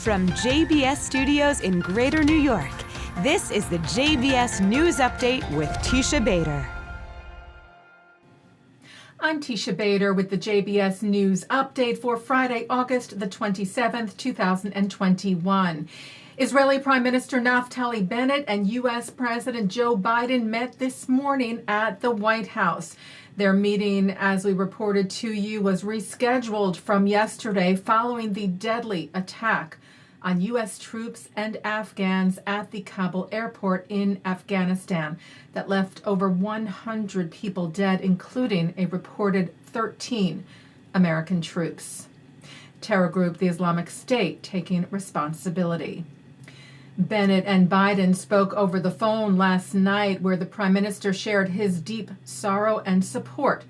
From JBS Studios in Greater New York, this is the JBS News Update with Teisha Bader. I'm Teisha Bader with the JBS News Update for Friday, August the 27th, 2021. Israeli Prime Minister Naftali Bennett and U.S. President Joe Biden met this morning at the White House. Their meeting, as we reported to you, was rescheduled from yesterday following the deadly attack on U.S. troops and Afghans at the Kabul airport in Afghanistan that left over 100 people dead, including a reported 13 American troops. Terror group the Islamic State taking responsibility. Bennett and Biden spoke over the phone last night, where the Prime Minister shared his deep sorrow and support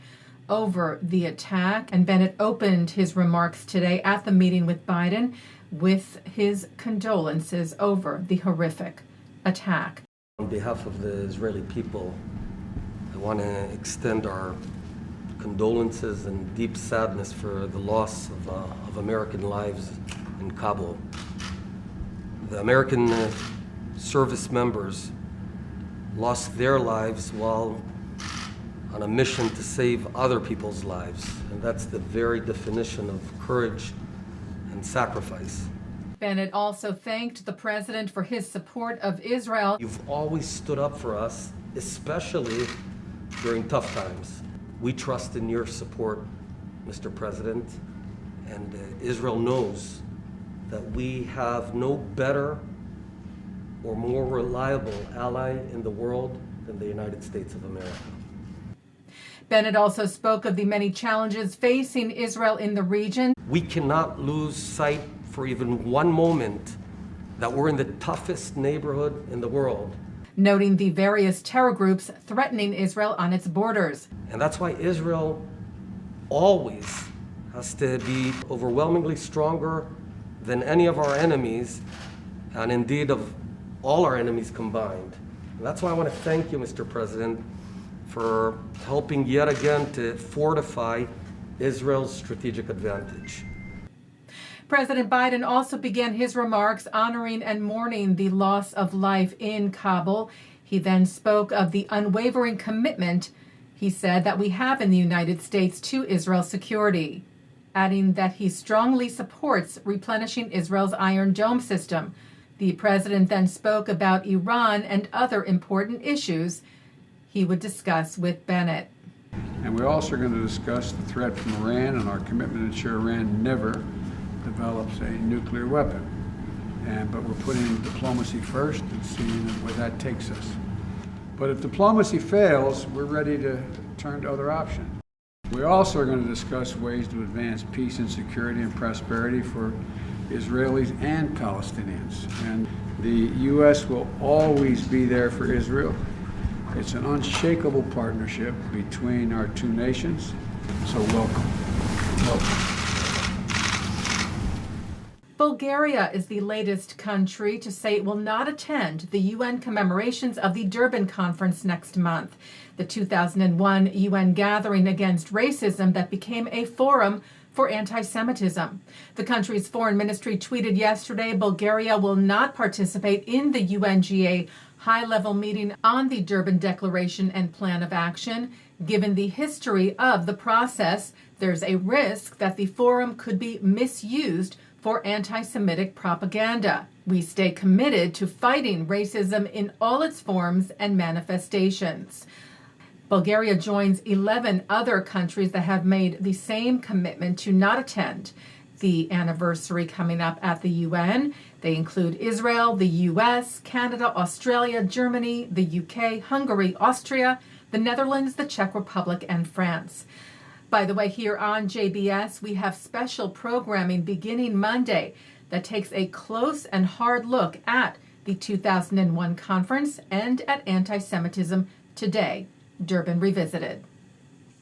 over the attack. And Bennett opened his remarks today at the meeting with Biden with his condolences over the horrific attack. On behalf of the Israeli people, I want to extend our condolences and deep sadness for the loss of American lives in Kabul. The American service members lost their lives while on a mission to save other people's lives, and that's the very definition of courage and sacrifice. Bennett also thanked the president for his support of Israel. You've always stood up for us, especially during tough times. We trust in your support, Mr. President, and Israel knows that we have no better or more reliable ally in the world than the United States of America. Bennett also spoke of the many challenges facing Israel in the region. We cannot lose sight for even one moment that we're in the toughest neighborhood in the world, noting the various terror groups threatening Israel on its borders. And that's why Israel always has to be overwhelmingly stronger than any of our enemies, and indeed of all our enemies combined. And that's why I want to thank you, Mr. President, for helping yet again to fortify Israel's strategic advantage. President Biden also began his remarks honoring and mourning the loss of life in Kabul. He then spoke of the unwavering commitment, he said, that we have in the United States to Israel's security, adding that he strongly supports replenishing Israel's Iron Dome system. The president then spoke about Iran and other important issues he would discuss with Bennett. And we're also going to discuss the threat from Iran and our commitment to ensure Iran never develops a nuclear weapon. But we're putting diplomacy first and seeing where that takes us. But if diplomacy fails, we're ready to turn to other options. We also are going to discuss ways to advance peace and security and prosperity for Israelis and Palestinians. And the U.S. will always be there for Israel. It's an unshakable partnership between our two nations. So welcome. Bulgaria is the latest country to say it will not attend the UN commemorations of the Durban conference next month, the 2001 UN gathering against racism that became a forum for anti-Semitism. The country's foreign ministry tweeted yesterday Bulgaria will not participate in the UNGA high-level meeting on the Durban Declaration and Plan of Action. Given the history of the process, there's a risk that the forum could be misused for anti-Semitic propaganda. We stay committed to fighting racism in all its forms and manifestations. Bulgaria joins 11 other countries that have made the same commitment to not attend the anniversary coming up at the UN. They include Israel, the US, Canada, Australia, Germany, the UK, Hungary, Austria, the Netherlands, the Czech Republic, and France. By the way, here on JBS, we have special programming beginning Monday that takes a close and hard look at the 2001 conference and at anti-Semitism today. Durban Revisited.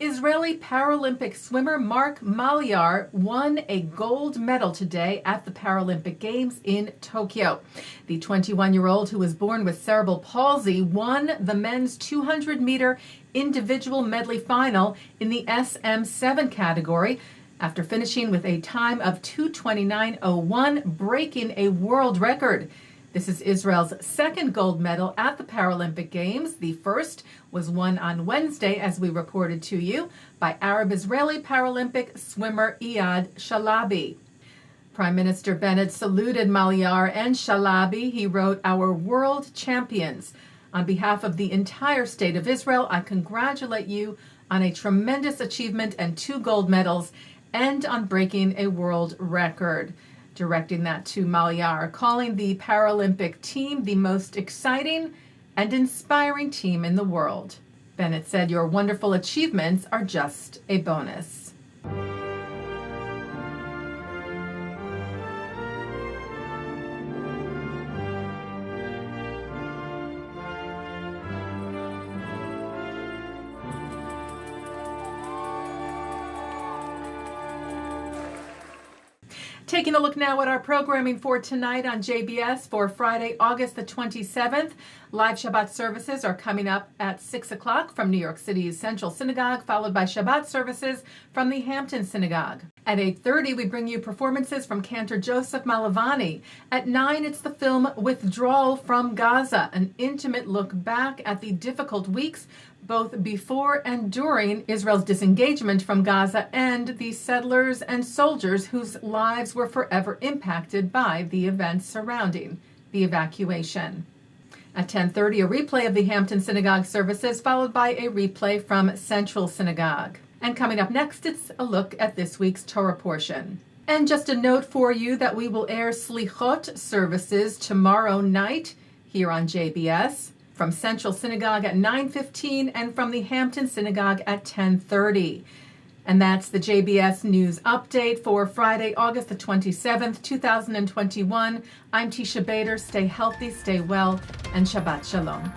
Israeli Paralympic swimmer Mark Maliar won a gold medal today at the Paralympic Games in Tokyo. The 21-year-old, who was born with cerebral palsy, won the men's 200-meter individual medley final in the SM7 category after finishing with a time of 2:29.01, breaking a world record. This is Israel's second gold medal at the Paralympic Games. The first was won on Wednesday, as we reported to you, by Arab-Israeli Paralympic swimmer Iyad Shalabi. Prime Minister Bennett saluted Maliar and Shalabi. He wrote, "Our world champions. On behalf of the entire state of Israel, I congratulate you on a tremendous achievement and 2 gold medals and on breaking a world record." Directing that to Maliar, calling the Paralympic team the most exciting and inspiring team in the world. Bennett said, "Your wonderful achievements are just a bonus." Taking a look now at our programming for tonight on JBS for Friday, August the 27th. Live Shabbat services are coming up at 6 o'clock from New York City's Central Synagogue, followed by Shabbat services from the Hampton Synagogue. At 8:30, we bring you performances from Cantor Joseph Malovany. At 9, it's the film Withdrawal From Gaza, an intimate look back at the difficult weeks both before and during Israel's disengagement from Gaza and the settlers and soldiers whose lives were forever impacted by the events surrounding the evacuation. At 10:30, a replay of the Hampton Synagogue services, followed by a replay from Central Synagogue. And coming up next, it's a look at this week's Torah Portion. And just a note for you that we will air Slichot services tomorrow night here on JBS. From Central Synagogue at 9:15 and from the Hampton Synagogue at 10:30. And that's the JBS News Update for Friday, August the 27th, 2021. I'm Teisha Bader. Stay healthy, stay well, and Shabbat Shalom.